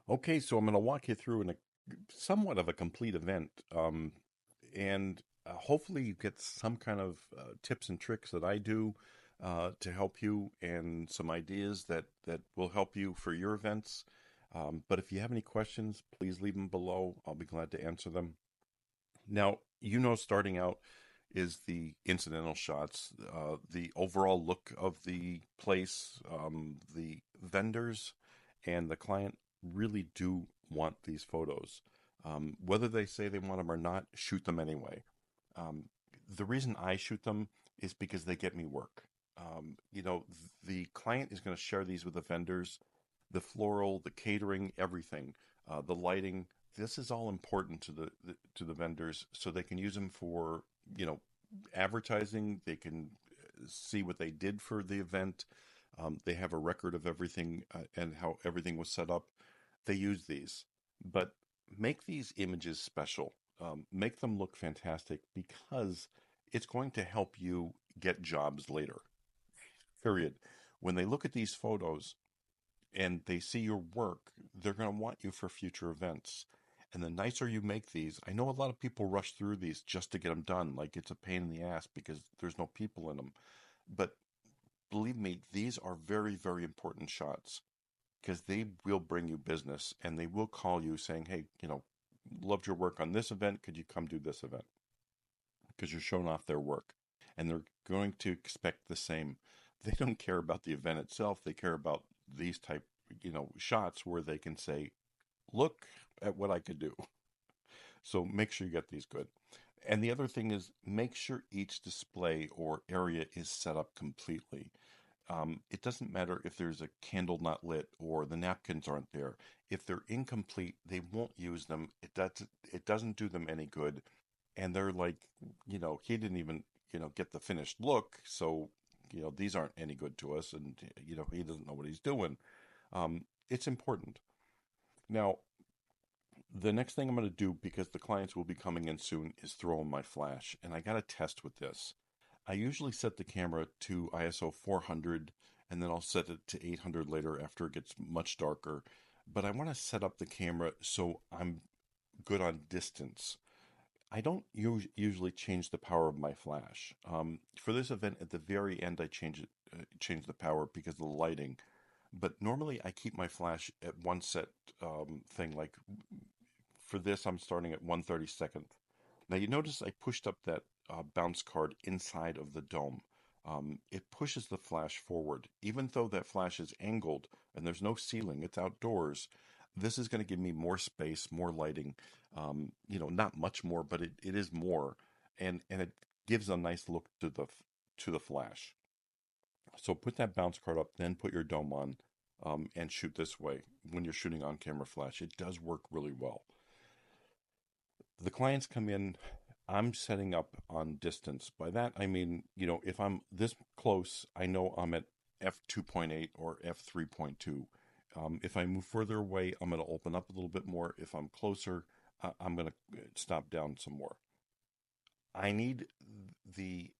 Okay, so I'm going to walk you through somewhat of a complete event, and hopefully you get some kind of tips and tricks that I do to help you, and some ideas that will help you for your events. But if you have any questions, please leave them below. I'll be glad to answer them. Now, starting out is the incidental shots, the overall look of the place, the vendors, and the client really do want these photos. Whether they say they want them or not, shoot them anyway. Um, the reason I shoot them is because they get me work. The client is going to share these with the vendors, the floral, the catering, everything, the lighting. This is all important to the vendors, so they can use them for you know advertising. They can see what they did for the event. They have a record of everything and how everything was set up. They use these, but make these images special. Make them look fantastic because it's going to help you get jobs later. Period. When they look at these photos and they see your work, they're going to want you for future events. And the nicer you make these, I know a lot of people rush through these just to get them done, like it's a pain in the ass because there's no people in them. But believe me, these are very, very important shots because they will bring you business and they will call you saying, hey, loved your work on this event. Could you come do this event? Because you're showing off their work. And they're going to expect the same. They don't care about the event itself. They care about these type, shots where they can say, look at what I could do. So make sure you get these good. And the other thing is make sure each display or area is set up completely. It doesn't matter if there's a candle not lit or the napkins aren't there. If they're incomplete, they won't use them. It doesn't do them any good. And they're like, he didn't even, get the finished look. So, these aren't any good to us. And, he doesn't know what he's doing. It's important. Now, the next thing I'm going to do, because the clients will be coming in soon, is throw in my flash. And I got to test with this. I usually set the camera to ISO 400 and then I'll set it to 800 later after it gets much darker. But I want to set up the camera so I'm good on distance. I don't usually change the power of my flash. For this event, at the very end, I change the power because of the lighting. But normally, I keep my flash at one set thing. Like for this, I'm starting at 1/32. Now you notice I pushed up that bounce card inside of the dome. It pushes the flash forward. Even though that flash is angled and there's no ceiling, it's outdoors, this is going to give me more space, more lighting. Not much more, but it is more. And it gives a nice look to the flash. So put that bounce card up, then put your dome on, and shoot this way when you're shooting on camera flash. It does work really well. The clients come in, I'm setting up on distance. By that, I mean, if I'm this close, I know I'm at f2.8 or f3.2. If I move further away, I'm going to open up a little bit more. If I'm closer, I'm going to stop down some more. I need the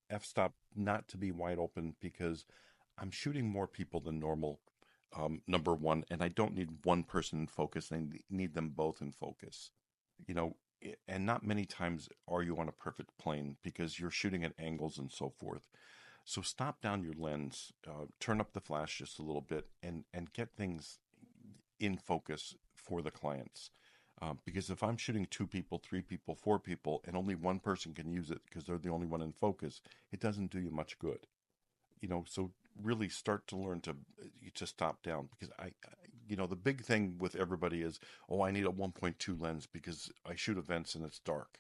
f-stop not to be wide open because I'm shooting more people than normal, number one, and I don't need one person in focus. I need them both in focus. you know, and not many times are you on a perfect plane because you're shooting at angles and so forth. So stop down your lens, turn up the flash just a little bit, and get things in focus for the clients. Because if I'm shooting two people, three people, four people, and only one person can use it because they're the only one in focus, it doesn't do you much good. So really start to learn to stop down because the big thing with everybody is, oh, I need a 1.2 lens because I shoot events and it's dark.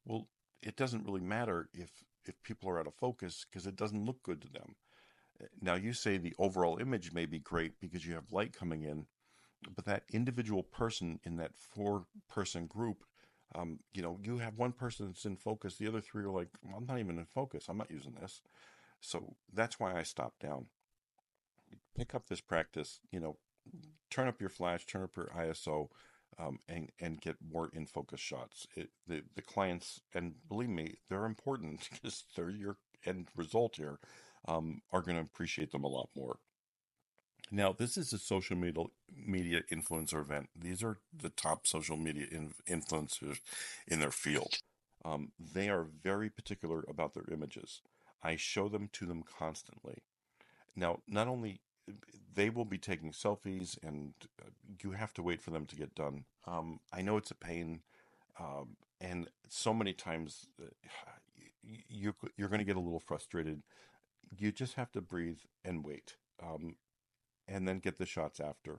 Well, it doesn't really matter if people are out of focus because it doesn't look good to them. Now you say the overall image may be great because you have light coming in, but that individual person in that four-person group, you have one person that's in focus, the other three are like, well, I'm not even in focus, I'm not using this. So that's why I stopped down. Pick up this practice, turn up your flash, turn up your ISO, and get more in focus shots. The clients, and believe me, they're important because they're your end result here, are going to appreciate them a lot more. Now, this is a social media influencer event. These are the top social media influencers in their field. They are very particular about their images. I show them to them constantly. Now, not only they will be taking selfies, and you have to wait for them to get done. I know it's a pain, and so many times you're going to get a little frustrated. You just have to breathe and wait, and then get the shots after.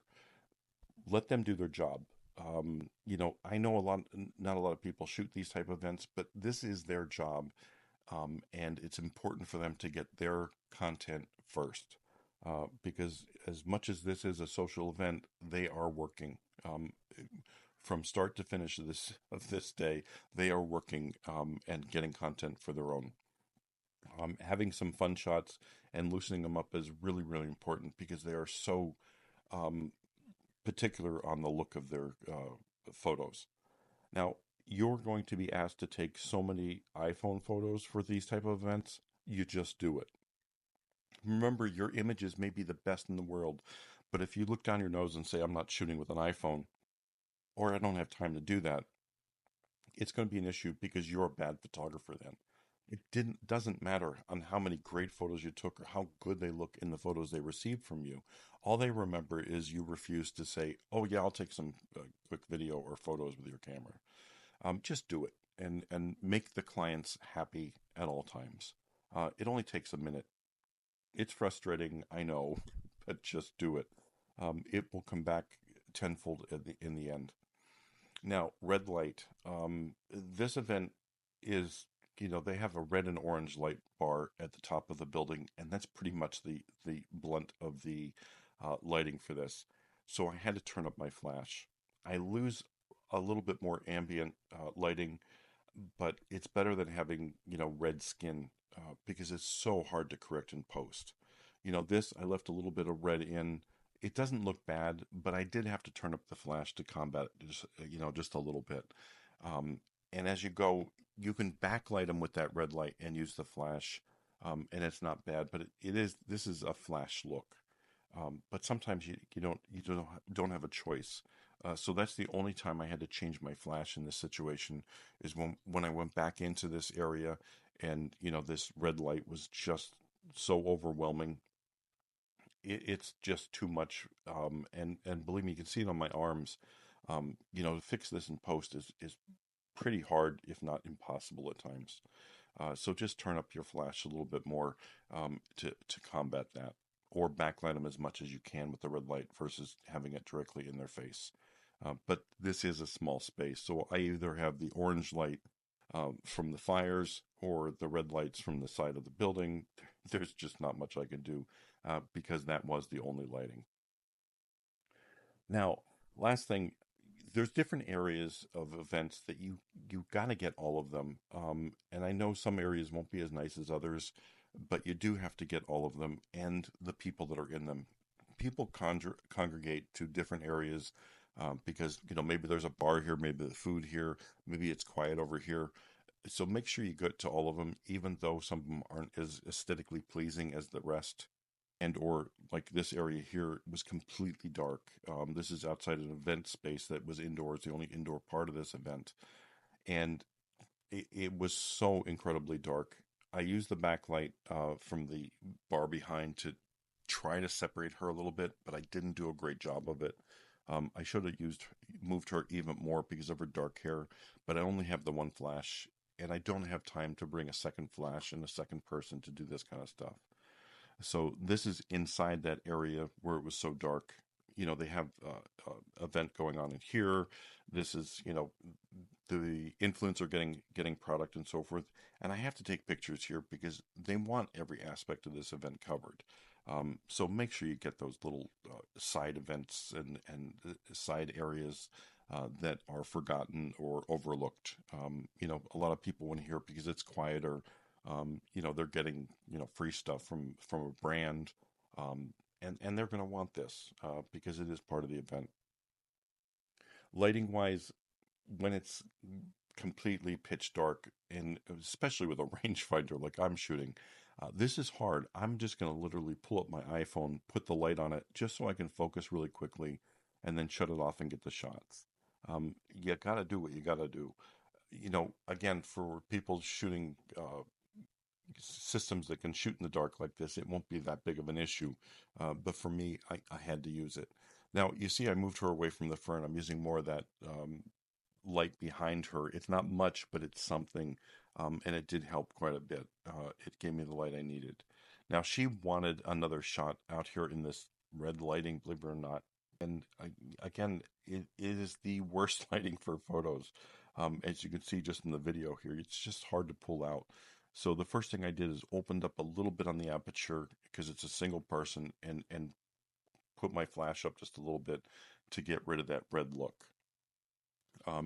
Let them do their job. I know not a lot of people shoot these type of events, but this is their job, and it's important for them to get their content first, because as much as this is a social event, they are working. From start to finish of this day, they are working, and getting content for their own. Having some fun shots and loosening them up is really, really important because they are so um, particular on the look of their photos. Now, you're going to be asked to take so many iPhone photos for these type of events. You just do it. Remember, your images may be the best in the world, but if you look down your nose and say, I'm not shooting with an iPhone, or I don't have time to do that, it's going to be an issue because you're a bad photographer then. It doesn't matter on how many great photos you took or how good they look in the photos they received from you. All they remember is you refused to say, "Oh yeah, I'll take some quick video or photos with your camera." Just do it and make the clients happy at all times. It only takes a minute. It's frustrating, I know, but just do it. It will come back tenfold in the end. Now, red light. This event is, they have a red and orange light bar at the top of the building, and that's pretty much the blunt of the lighting for this. So I had to turn up my flash. I lose a little bit more ambient lighting, but it's better than having, red skin, because it's so hard to correct in post. This, I left a little bit of red in. It doesn't look bad, but I did have to turn up the flash to combat it just a little bit. Um, and as you go, you can backlight them with that red light and use the flash, and it's not bad. But this is a flash look. But sometimes you don't have a choice. So that's the only time I had to change my flash in this situation is when I went back into this area, and this red light was just so overwhelming. It's just too much, and believe me, you can see it on my arms. To fix this in post is pretty hard, if not impossible at times. So just turn up your flash a little bit more, to combat that, or backlight them as much as you can with the red light versus having it directly in their face. But this is a small space, so I either have the orange light from the fires or the red lights from the side of the building. There's just not much I can do, because that was the only lighting. Now, last thing, there's different areas of events that you got to get all of them. And I know some areas won't be as nice as others, but you do have to get all of them and the people that are in them. People congregate to different areas, because maybe there's a bar here, maybe the food here, maybe it's quiet over here. So make sure you get to all of them, even though some of them aren't as aesthetically pleasing as the rest, and or like this area here was completely dark. This is outside an event space that was indoors, the only indoor part of this event, and it was so incredibly dark. I used the backlight from the bar behind to try to separate her a little bit, but I didn't do a great job of it. I should have moved her even more because of her dark hair, but I only have the one flash, and I don't have time to bring a second flash and a second person to do this kind of stuff. So this is inside that area where it was so dark. They have event going on in here. This is, the influencer getting product and so forth. And I have to take pictures here because they want every aspect of this event covered. So make sure you get those little side events and side areas that are forgotten or overlooked. A lot of people want to hear because it's quieter. They're getting free stuff from a brand, and they're going to want this because it is part of the event. Lighting wise, when it's completely pitch dark, and especially with a rangefinder like I'm shooting, This is hard. I'm just going to literally pull up my iPhone, put the light on it, just so I can focus really quickly, and then shut it off and get the shots. You got to do what you got to do. Again, for people shooting systems that can shoot in the dark like this, it won't be that big of an issue. But for me, I had to use it. Now, you see, I moved her away from the front. I'm using more of that light behind her. It's not much, but it's something. And it did help quite a bit. It gave me the light I needed. Now, she wanted another shot out here in this red lighting, believe it or not. And again, it is the worst lighting for photos. As you can see just in the video here, it's just hard to pull out. So the first thing I did is opened up a little bit on the aperture because it's a single person, and put my flash up just a little bit to get rid of that red look.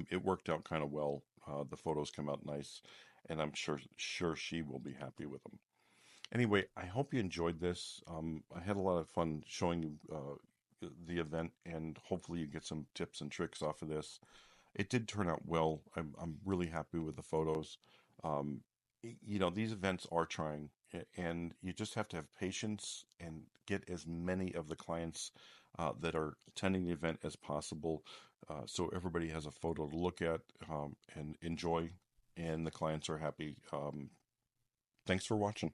It worked out kind of well. The photos come out nice, and I'm sure she will be happy with them. Anyway, I hope you enjoyed this. I had a lot of fun showing you the event, and hopefully you get some tips and tricks off of this. It did turn out well. I'm really happy with the photos. Um, these events are trying, and you just have to have patience and get as many of the clients that are attending the event as possible, so everybody has a photo to look at and enjoy, and the clients are happy. Thanks for watching.